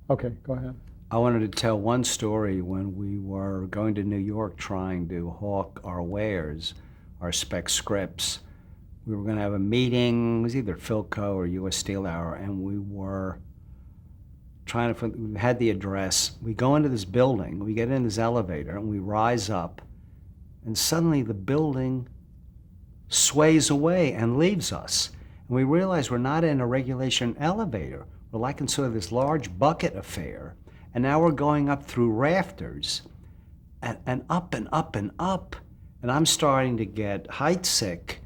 Okay, go ahead. I wanted to tell one story when we were going to New York trying to hawk our wares, our spec scripts. We were going to have a meeting, it was either Philco or US Steel Hour, and we were trying to, we had the address. We go into this building, we get in this elevator, and we rise up, and suddenly the building sways away and leaves us. And we realize we're not in a regulation elevator. We're like in sort of this large bucket affair. And now we're going up through rafters and up and up and up. And I'm starting to get height sick.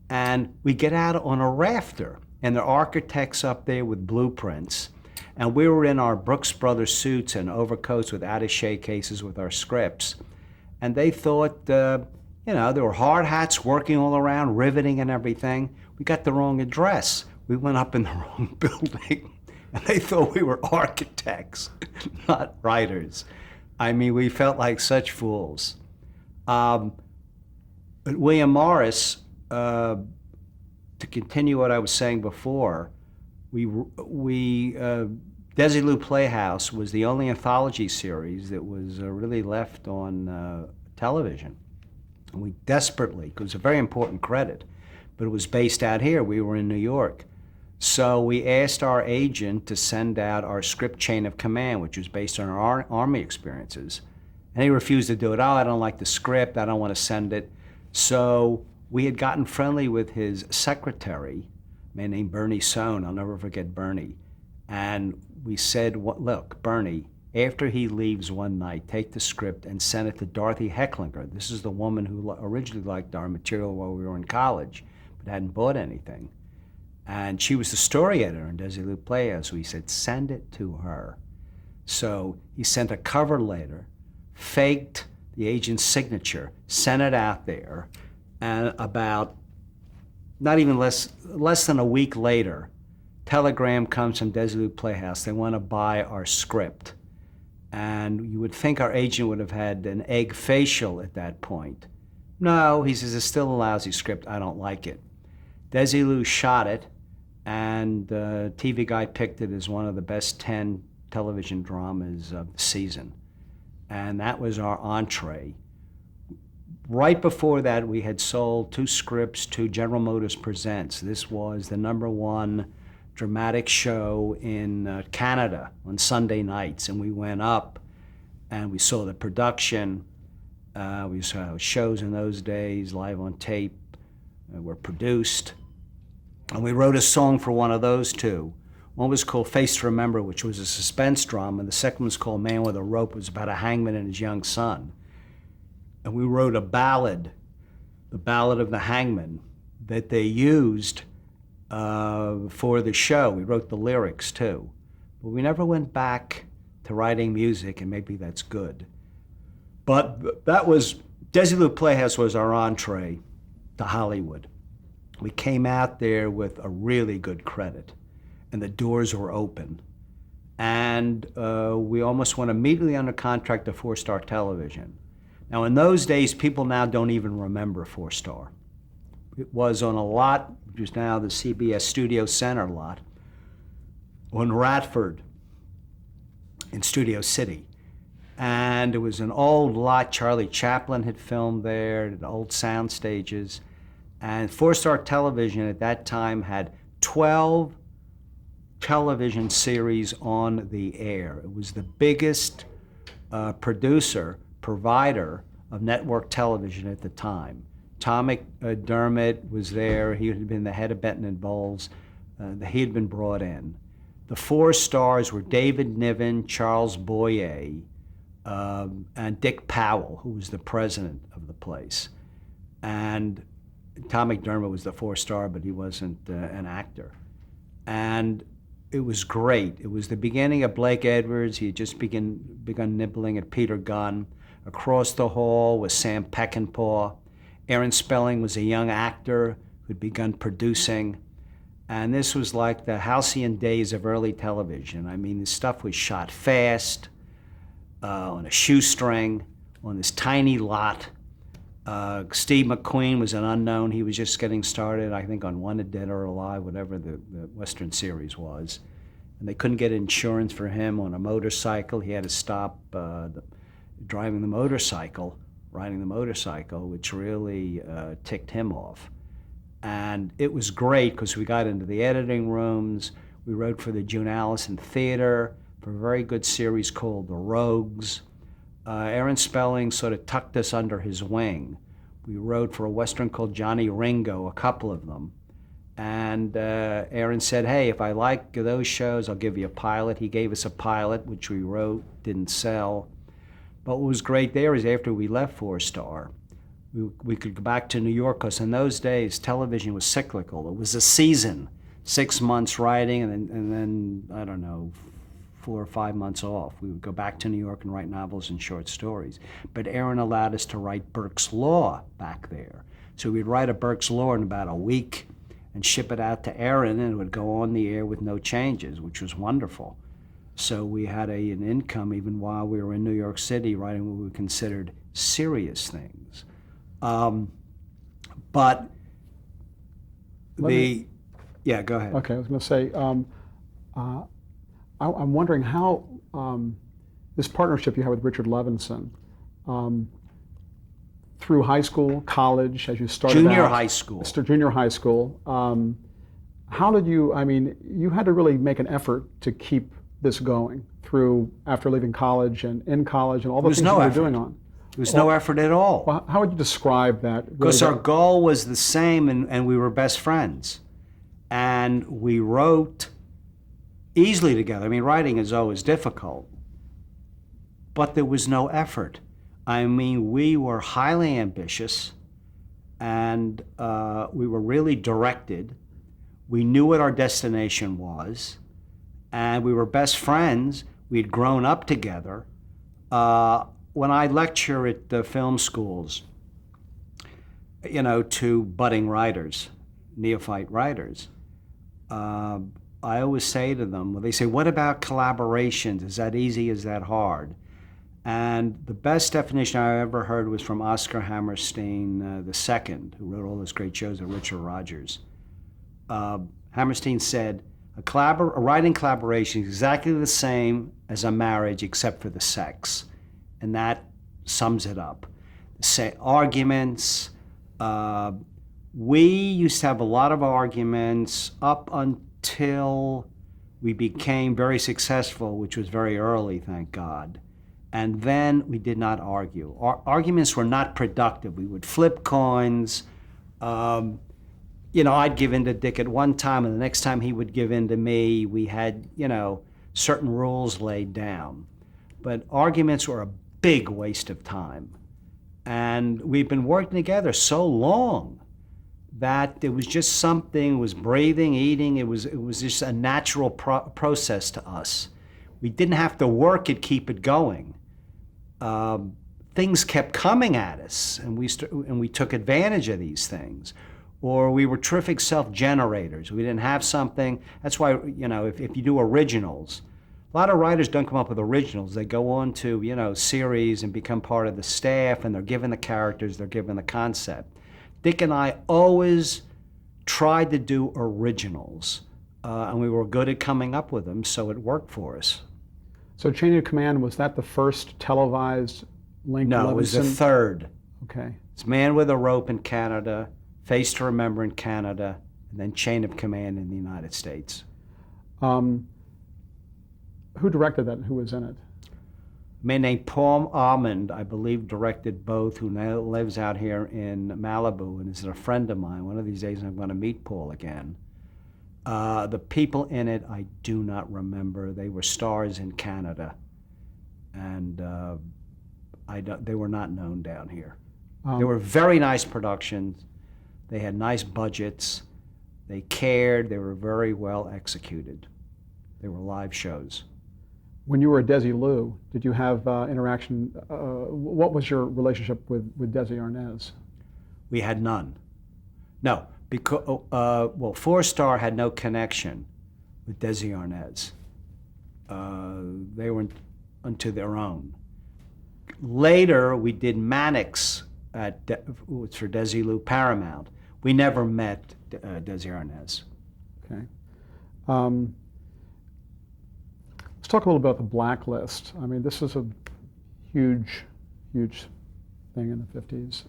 And we get out on a rafter. And the architect's up there with blueprints. And we were in our Brooks Brothers suits and overcoats with attaché cases with our scripts. And they thought, you know, there were hard hats working all around, riveting and everything. We got the wrong address. We went up in the wrong building. And they thought we were architects, not writers. I mean, we felt like such fools. But William Morris, to continue what I was saying before, Desilu Playhouse was the only anthology series that was really left on television. And we desperately, it was a very important credit, but it was based out here. We were in New York. So we asked our agent to send out our script chain of command, which was based on our Army experiences. And he refused to do it. Oh, I don't like the script, I don't want to send it. So we had gotten friendly with his secretary, a man named Bernie Sohn. I'll never forget Bernie. And we said, look, Bernie, after he leaves one night, take the script and send it to Dorothy Hecklinger. This is the woman who originally liked our material while we were in college, but hadn't bought anything. And she was the story editor in Desilu Playhouse, so he said, send it to her. So he sent a cover letter, faked the agent's signature, sent it out there, and about not even less than a week later, telegram comes from Desilu Playhouse. They want to buy our script. And you would think our agent would have had an egg facial at that point. No, he says, it's still a lousy script, I don't like it. Desilu shot it, and TV Guide picked it as one of the best 10 television dramas of the season. And that was our entree. Right before that, we had sold 2 scripts to General Motors Presents. This was the #1 dramatic show in Canada on Sunday nights. And we went up and we saw the production. We saw shows in those days, live on tape, were produced. And we wrote a song for one of those 2. One was called Face to Remember, which was a suspense drama, and the second was called Man with a Rope. It was about a hangman and his young son. And we wrote a ballad, the Ballad of the Hangman, that they used for the show. We wrote the lyrics too. But we never went back to writing music, and maybe that's good. But that was, Desilu Playhouse was our entree to Hollywood. We came out there with a really good credit, and the doors were open. And we almost went immediately under contract to 4-Star Television. Now, in those days, people now don't even remember 4-Star. It was on a lot, which is now the CBS Studio Center lot, on Radford in Studio City. And it was an old lot. Charlie Chaplin had filmed there, the old sound stages. And 4-Star Television at that time had 12 television series on the air. It was the biggest provider of network television at the time. Tom McDermott was there. He had been the head of Benton and Bowles. He had been brought in. The 4 stars were David Niven, Charles Boyer, and Dick Powell, who was the president of the place. And Tom McDermott was the 4-star, but he wasn't an actor. And it was great. It was the beginning of Blake Edwards. He had just begun nibbling at Peter Gunn. Across the hall was Sam Peckinpah. Aaron Spelling was a young actor who'd begun producing. And this was like the halcyon days of early television. I mean, the stuff was shot fast, on a shoestring, on this tiny lot. Steve McQueen was an unknown. He was just getting started, I think, on Wanted Dead or Alive, whatever the Western series was. And they couldn't get insurance for him on a motorcycle. He had to stop driving the motorcycle, riding the motorcycle, which really ticked him off. And it was great because we got into the editing rooms. We wrote for the June Allison Theater for a very good series called The Rogues. Aaron Spelling sort of tucked us under his wing. We wrote for a Western called Johnny Ringo, a couple of them. And Aaron said, hey, if I like those shows, I'll give you a pilot. He gave us a pilot, which we wrote, didn't sell. But what was great there is after we left Four Star, we could go back to New York, because in those days, television was cyclical. It was a season, 6 months writing, and then I don't know, 4 or 5 months off. We would go back to New York and write novels and short stories. But Aaron allowed us to write Burke's Law back there. So we'd write a Burke's Law in about a week and ship it out to Aaron, and it would go on the air with no changes, which was wonderful. So we had an income even while we were in New York City writing what we considered serious things. But yeah, go ahead. Okay, I was going to say, I'm wondering how this partnership you have with Richard Levinson, through high school, college, as you started Junior out, high school. Junior high school, how did you, I mean, you had to really make an effort to keep this going through after leaving college and in college and all the things you were doing on. There was no effort at all. Well, how would you describe that? Because our goal was the same, and we were best friends. And we wrote easily together. I mean, writing is always difficult, but there was no effort. I mean, we were highly ambitious, and we were really directed. We knew what our destination was, and we were best friends. We'd grown up together. When I lecture at the film schools, you know, to budding writers, neophyte writers, I always say to them, well, they say, what about collaborations? Is that easy? Is that hard? And the best definition I ever heard was from Oscar Hammerstein II, who wrote all those great shows with Richard Rodgers. Hammerstein said, a writing collaboration is exactly the same as a marriage except for the sex. And that sums it up. Say arguments. We used to have a lot of arguments up until we became very successful, which was very early, thank God. And then we did not argue. Our arguments were not productive. We would flip coins. You know, I'd give in to Dick at one time, and the next time he would give in to me. We had, you know, certain rules laid down. But arguments were a big waste of time. And we've been working together so long that it was just something, it was breathing, eating, it was just a natural process to us. We didn't have to work it, keep it going. Things kept coming at us, and we took advantage of these things. Or we were terrific self-generators. We didn't have something. That's why, you know, if you do originals, a lot of writers don't come up with originals. They go on to, you know, series and become part of the staff, and they're given the characters, they're given the concept. Dick and I always tried to do originals, and we were good at coming up with them, so it worked for us. So Chain of Command, was that the first televised link? No, it was the third. Okay. It's Man with a Rope in Canada, Face to Remember in Canada, and then Chain of Command in the United States. Who directed that and who was in it? A man named Paul Almond, I believe, directed both, who now lives out here in Malibu and is a friend of mine. One of these days I'm going to meet Paul again. The people in it, I do not remember. They were stars in Canada, and they were not known down here. They were very nice productions. They had nice budgets. They cared. They were very well executed. They were live shows. When you were at Desi Lou, did you have interaction? What was your relationship with Desi Arnaz? We had none. No, because well, Four Star had no connection with Desi Arnaz. They were unto their own. Later, we did Mannix was for Desilu Paramount. We never met Desi Arnaz. Okay. Let's talk a little about the blacklist. I mean, this is a huge, huge thing in the 50s.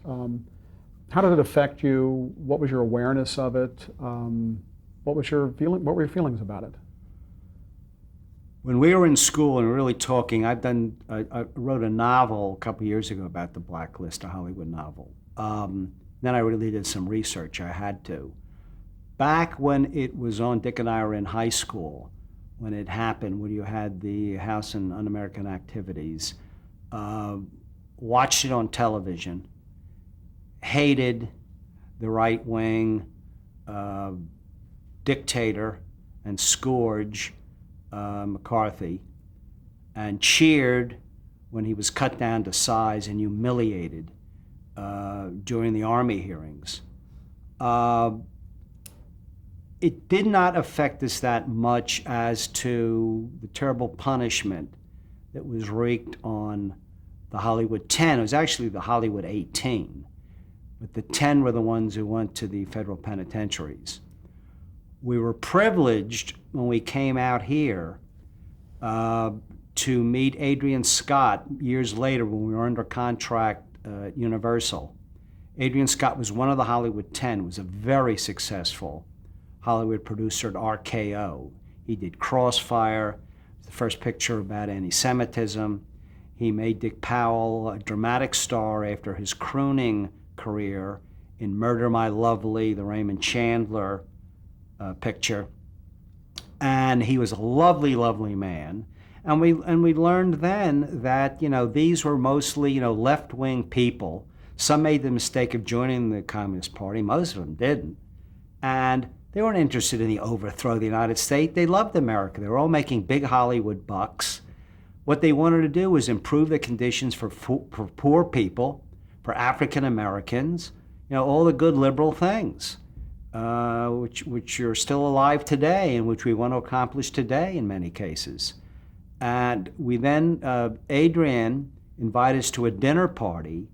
How did it affect you? What was your awareness of it? What were your feelings about it? When we were in school and really talking, I wrote a novel a couple years ago about the blacklist, a Hollywood novel. Then I really did some research. I had to. Back when it was on, Dick and I were in high school, when it happened, when you had the House on Un-American Activities, watched it on television, hated the right-wing dictator and scourge McCarthy, and cheered when he was cut down to size and humiliated during the Army hearings. It did not affect us that much as to the terrible punishment that was wreaked on the Hollywood 10. It was actually the Hollywood 18, but the 10 were the ones who went to the federal penitentiaries. We were privileged when we came out here to meet Adrian Scott years later when we were under contract at Universal. Adrian Scott was one of the Hollywood 10, was a very successful Hollywood producer at RKO. He did Crossfire, the first picture about anti-Semitism. He made Dick Powell a dramatic star after his crooning career in Murder, My Lovely, the Raymond Chandler picture. And he was a lovely, lovely man. And we learned then that, these were mostly, left-wing people. Some made the mistake of joining the Communist Party. Most of them didn't. And they weren't interested in the overthrow of the United States. They loved America. They were all making big Hollywood bucks. What they wanted to do was improve the conditions for poor people, for African Americans, all the good liberal things, which are still alive today and which we want to accomplish today in many cases. And we then, Adrian invited us to a dinner party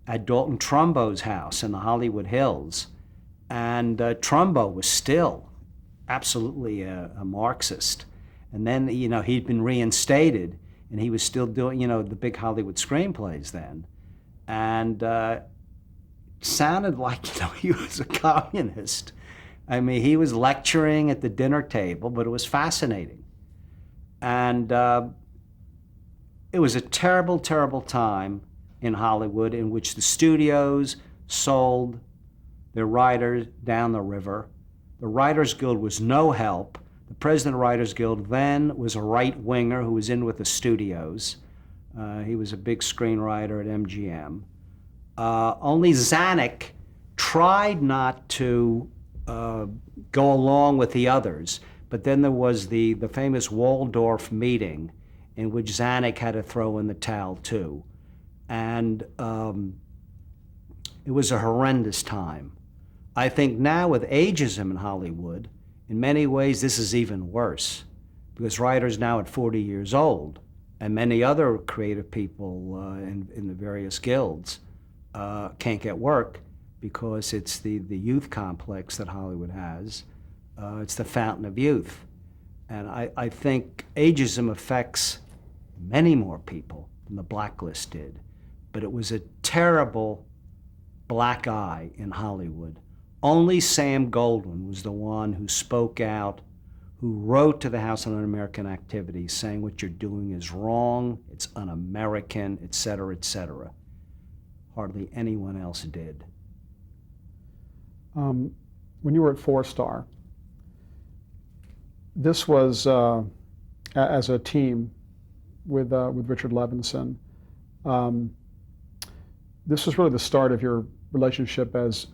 at Dalton Trumbo's house in the Hollywood Hills. And Trumbo was still absolutely a Marxist. And then, he'd been reinstated, and he was still doing, the big Hollywood screenplays then. And sounded like, he was a communist. I mean, he was lecturing at the dinner table, but it was fascinating. And it was a terrible, terrible time in Hollywood in which the studios sold their writers down the river. The Writers Guild was no help. The president of the Writers Guild then was a right-winger who was in with the studios. He was a big screenwriter at MGM. Only Zanuck tried not to go along with the others, but then there was the famous Waldorf meeting in which Zanuck had to throw in the towel too. And it was a horrendous time. I think now with ageism in Hollywood, in many ways this is even worse, because writers now at 40 years old, and many other creative people in the various guilds can't get work because it's the youth complex that Hollywood has. It's the fountain of youth. And I think ageism affects many more people than the blacklist did. But it was a terrible black eye in Hollywood. Only Sam Goldwyn was the one who spoke out, who wrote to the House on Un-American Activities saying what you're doing is wrong, it's un-American, et cetera, et cetera. Hardly anyone else did. When you were at 4-Star, this was as a team with Richard Levinson. This was really the start of your relationship as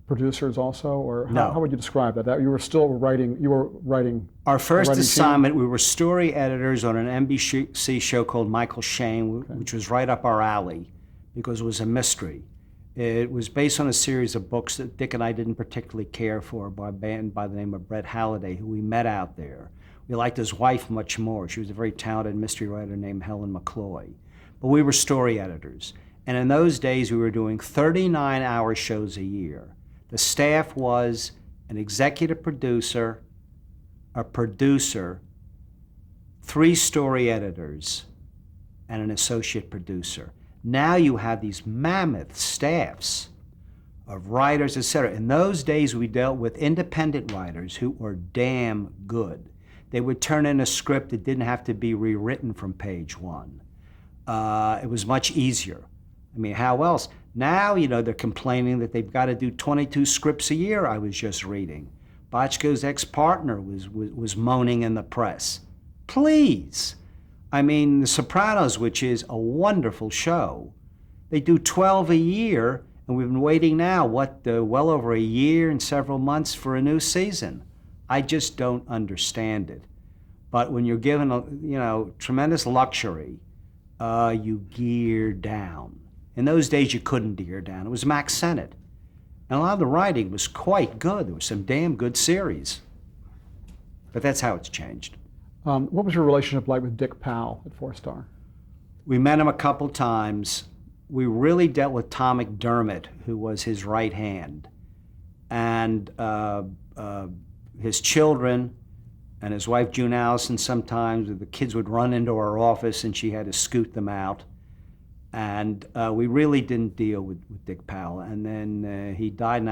producers also, or how would you describe that? You were still writing. You were writing. Our first assignment, we were story editors on an NBC show called Michael Shane, which was right up our alley because it was a mystery. It was based on a series of books that Dick and I didn't particularly care for by a band by the name of Brett Halliday, who we met out there. We liked his wife much more. She was a very talented mystery writer named Helen McCloy. But we were story editors. And in those days, we were doing 39-hour shows a year. The staff was an executive producer, a producer, 3 story editors, and an associate producer. Now you have these mammoth staffs of writers, etc. In those days, we dealt with independent writers who were damn good. They would turn in a script that didn't have to be rewritten from page 1. It was much easier. I mean, how else? Now, they're complaining that they've got to do 22 scripts a year, I was just reading. Bochco's ex-partner was moaning in the press. Please. I mean, The Sopranos, which is a wonderful show, they do 12 a year, and we've been waiting now, well over a year and several months for a new season. I just don't understand it. But when you're given tremendous luxury, you gear down. In those days, you couldn't gear down. It was Max Sennett. And a lot of the writing was quite good. There were some damn good series. But that's how it's changed. What was your relationship like with Dick Powell at 4-Star? We met him a couple times. We really dealt with Tom McDermott, who was his right hand. And his children and his wife, June Allison, sometimes the kids would run into our office and she had to scoot them out. And we really didn't deal with Dick Powell. And then he died,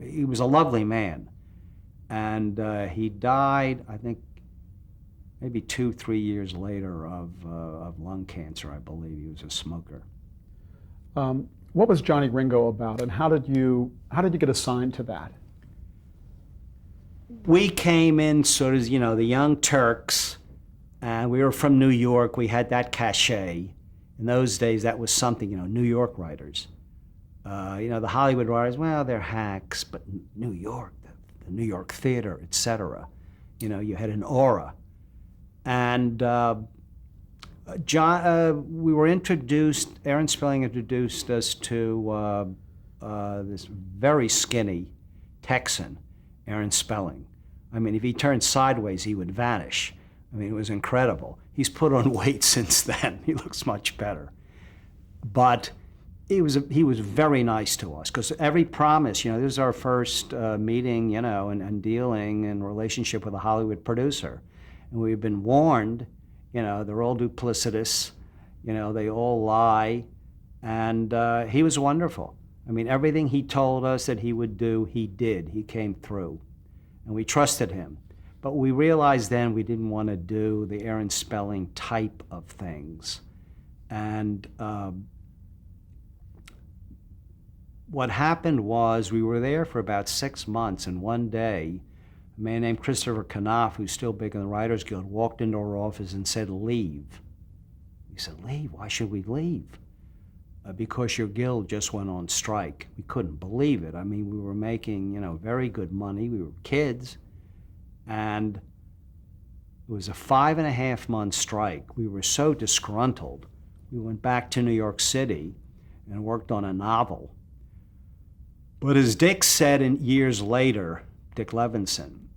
he was a lovely man. And he died, I think, maybe 2-3 years later of lung cancer, I believe. He was a smoker. What was Johnny Ringo about, and how did you get assigned to that? We came in sort of, the Young Turks, and we were from New York. We had that cachet. In those days, that was something, New York writers. The Hollywood writers, well, they're hacks, but New York, the New York theater, etc. You had an aura. And we were introduced, Aaron Spelling introduced us to this very skinny Texan, Aaron Spelling. I mean, if he turned sideways, he would vanish. I mean, it was incredible. He's put on weight since then. He looks much better. But he was very nice to us, because every promise, this is our first meeting, and dealing in relationship with a Hollywood producer. And we've been warned, they're all duplicitous, they all lie. And he was wonderful. I mean, everything he told us that he would do, he did. He came through. And we trusted him. But we realized then we didn't want to do the Aaron Spelling type of things. And what happened was we were there for about 6 months, and one day, a man named Christopher Knopf, who's still big in the Writers Guild, walked into our office and said, "Leave." We said, "Leave? Why should we leave?" Because your guild just went on strike. We couldn't believe it. I mean, we were making, very good money. We were kids. And it was a 5.5-month strike. We were so disgruntled. We went back to New York City and worked on a novel. But as Dick said years later, Dick Levinson,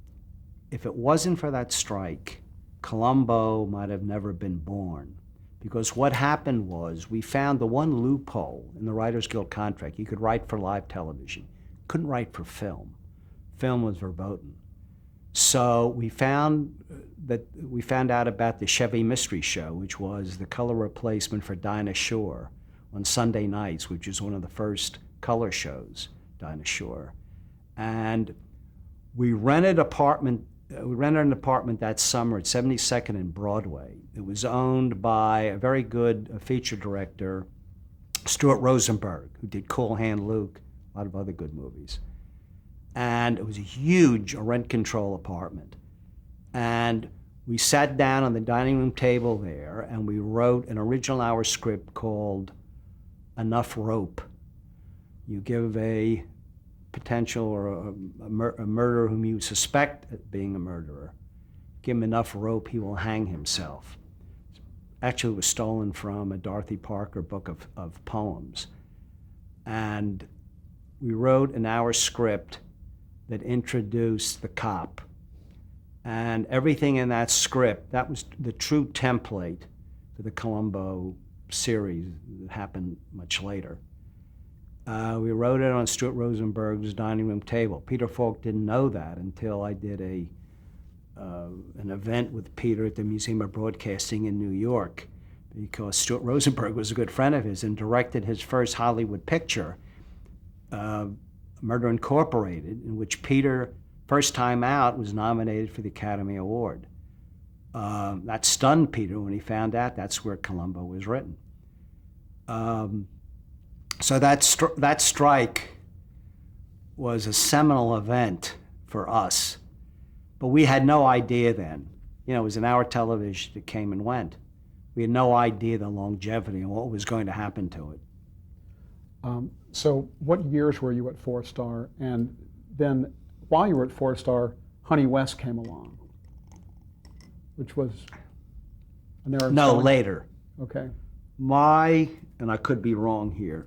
if it wasn't for that strike, Columbo might have never been born. Because what happened was we found the one loophole in the Writers Guild contract. You could write for live television. Couldn't write for film. Film was verboten. So we found out about the Chevy Mystery Show, which was the color replacement for Dinah Shore on Sunday nights, which is one of the first color shows, Dinah Shore. And we rented an apartment that summer at 72nd and Broadway. It was owned by a very good feature director, Stuart Rosenberg, who did Cool Hand Luke, a lot of other good movies. And it was a huge rent control apartment. And we sat down on the dining room table there and we wrote an original hour script called Enough Rope. You give a potential or a murderer whom you suspect of being a murderer, give him enough rope, he will hang himself. Actually, it was stolen from a Dorothy Parker book of poems. And we wrote an hour script that introduced the cop. And everything in that script, that was the true template for the Columbo series that happened much later. We wrote it on Stuart Rosenberg's dining room table. Peter Falk didn't know that until I did an event with Peter at the Museum of Broadcasting in New York, because Stuart Rosenberg was a good friend of his and directed his first Hollywood picture, Murder Incorporated, in which Peter, first time out, was nominated for the Academy Award. That stunned Peter when he found out that's where Columbo was written. So that strike was a seminal event for us, but we had no idea then. You know, it was an hour television that came and went. We had no idea the longevity and what was going to happen to it. So what years were you at Four Star? And then while you were at Four Star, Honey West came along, which was a narrow. No, later. Okay. And I could be wrong here,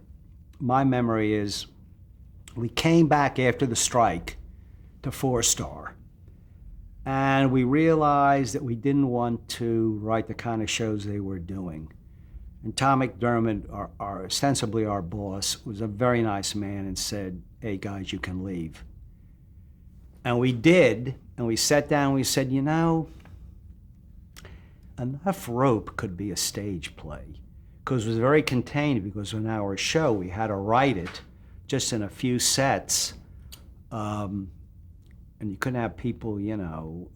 my memory is we came back after the strike to Four Star, and we realized that we didn't want to write the kind of shows they were doing. And Tom McDermott, ostensibly our boss, was a very nice man and said, "Hey guys, you can leave." And we did, and we sat down and we said, you know, Enough Rope could be a stage play, because it was very contained, because in our show we had to write it just in a few sets, and you couldn't have people, you know,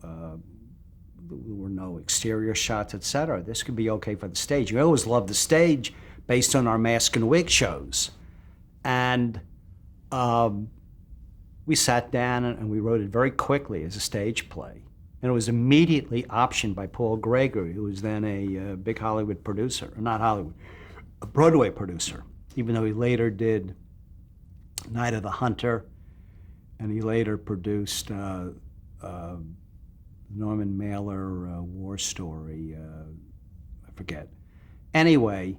there were no exterior shots, etc. This could be okay for the stage. We always loved the stage based on our mask and wig shows. And we sat down and we wrote it very quickly as a stage play. And it was immediately optioned by Paul Gregory, who was then a big Hollywood producer, or not Hollywood, a Broadway producer, even though he later did Night of the Hunter, and he later produced Norman Mailer war story, I forget. Anyway,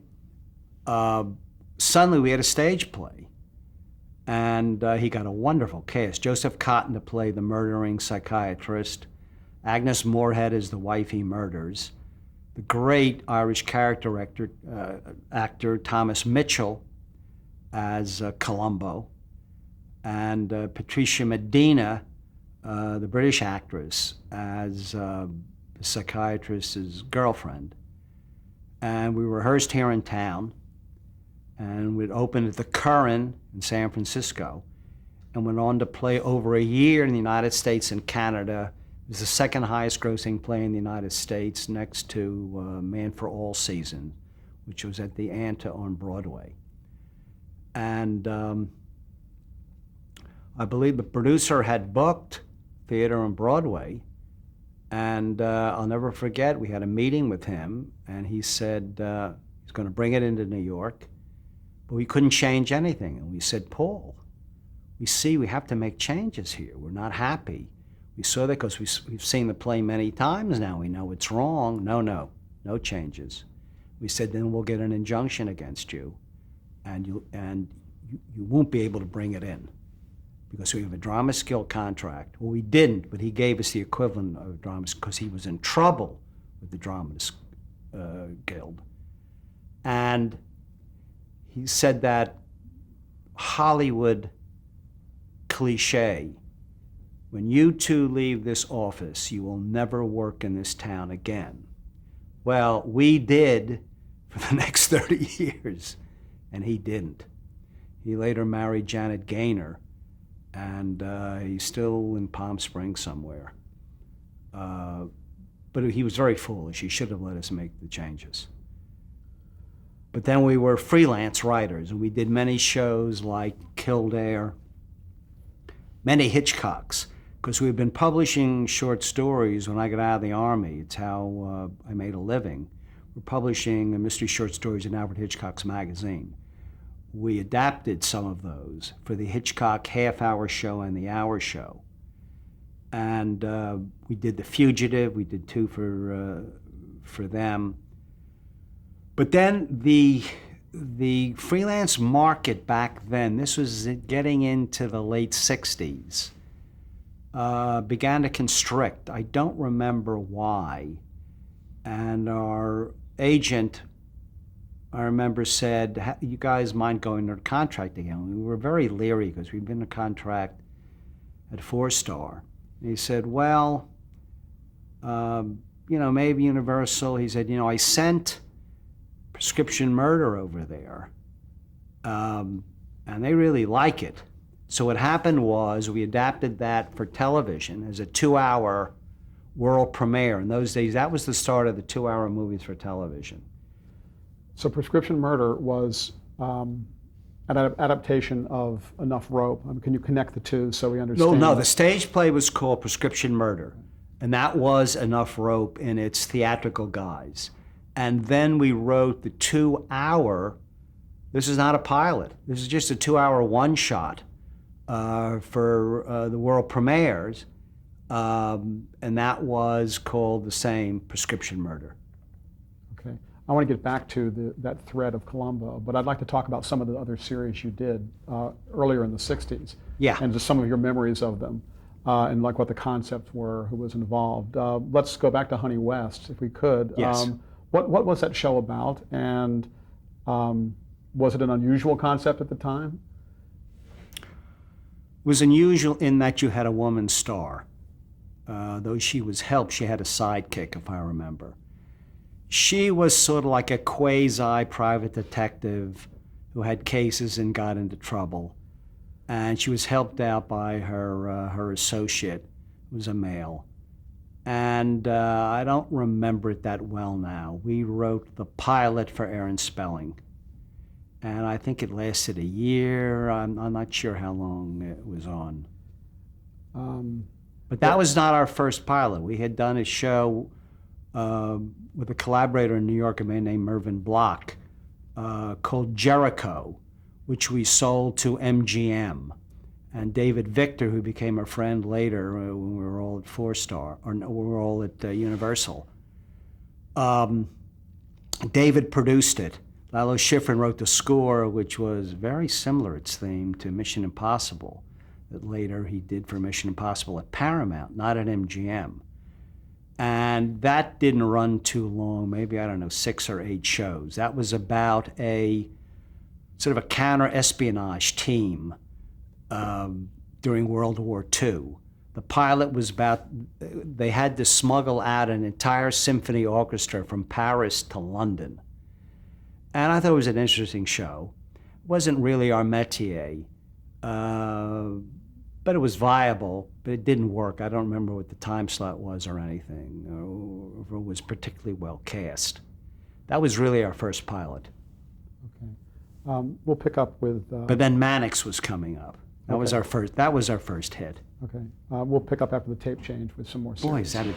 suddenly we had a stage play, and he got a wonderful cast. Joseph Cotton to play the murdering psychiatrist, Agnes Moorehead as the wife he murders, the great Irish character actor Thomas Mitchell as Columbo, and Patricia Medina, the British actress, as the psychiatrist's girlfriend. And we rehearsed here in town, and we'd opened at the Curran in San Francisco, and went on to play over a year in the United States and Canada. It was the second highest grossing play in the United States, next to Man for All Season, which was at the Anta on Broadway. And I believe the producer had booked theater on Broadway, and I'll never forget, we had a meeting with him, and he said he's going to bring it into New York, but we couldn't change anything. And we said, Paul, we have to make changes here. We're not happy. We saw that because we've seen the play many times now. We know it's wrong. No changes. We said, then we'll get an injunction against you, and you won't be able to bring it in, because we have a drama skill contract. Well, we didn't, but he gave us the equivalent of a drama, because he was in trouble with the Dramatists Guild. And he said that Hollywood cliche, when you two leave this office, you will never work in this town again. Well, we did for the next 30 years, and he didn't. He later married Janet Gaynor, and he's still in Palm Springs somewhere. But he was very foolish. He should have let us make the changes. But then we were freelance writers, and we did many shows like Kildare, many Hitchcocks, because we've been publishing short stories when I got out of the Army. It's how I made a living. We're publishing mystery short stories in Alfred Hitchcock's magazine. We adapted some of those for the Hitchcock half-hour show and the hour show. And we did The Fugitive. We did two for them. But then the freelance market back then, this was getting into the late 60s, began to constrict. I don't remember why. And our agent I remember said, "You guys mind going under contract again?" We were very leery because we'd been in contract at 4-Star. And he said, "Well, maybe Universal." He said, "I sent Prescription Murder over there, and they really like it." So what happened was we adapted that for television as a 2-hour world premiere. In those days, that was the start of the 2-hour movies for television. So Prescription Murder was an adaptation of Enough Rope. Can you connect the two so we understand? No, the stage play was called Prescription Murder, and that was Enough Rope in its theatrical guise. And then we wrote the 2-hour, this is not a pilot, this is just a 2-hour one-shot for the world premieres, and that was called the same, Prescription Murder. Okay. I want to get back to that thread of Columbo, but I'd like to talk about some of the other series you did earlier in the 60s. Yeah. And just some of your memories of them, and like what the concepts were, who was involved. Let's go back to Honey West, if we could. Yes. What was that show about, and was it an unusual concept at the time? It was unusual in that you had a woman star. Though she was helped, she had a sidekick, if I remember. She was sort of like a quasi-private detective who had cases and got into trouble. And she was helped out by her associate, who was a male. And I don't remember it that well now. We wrote the pilot for Aaron Spelling. And I think it lasted a year. I'm not sure how long it was on. But that was not our first pilot. We had done a show with a collaborator in New York, a man named Mervyn Block, called Jericho, which we sold to MGM. And David Victor, who became a friend later when we were all at 4-Star, or no, we were all at Universal, David produced it. Lalo Schifrin wrote the score, which was very similar, its theme, to Mission Impossible, that later he did for Mission Impossible at Paramount, not at MGM. And that didn't run too long, maybe, 6 or 8 shows. That was about a sort of a counter-espionage team during World War II. The pilot was about, they had to smuggle out an entire symphony orchestra from Paris to London. And I thought it was an interesting show. It wasn't really our métier, but it was viable, but it didn't work. I don't remember what the time slot was or anything, or if it was particularly well cast. That was really our first pilot. Okay. We'll pick up with... But then Mannix was coming up. That was our first hit. Okay. We'll pick up after the tape change with some more series. Boy, is that a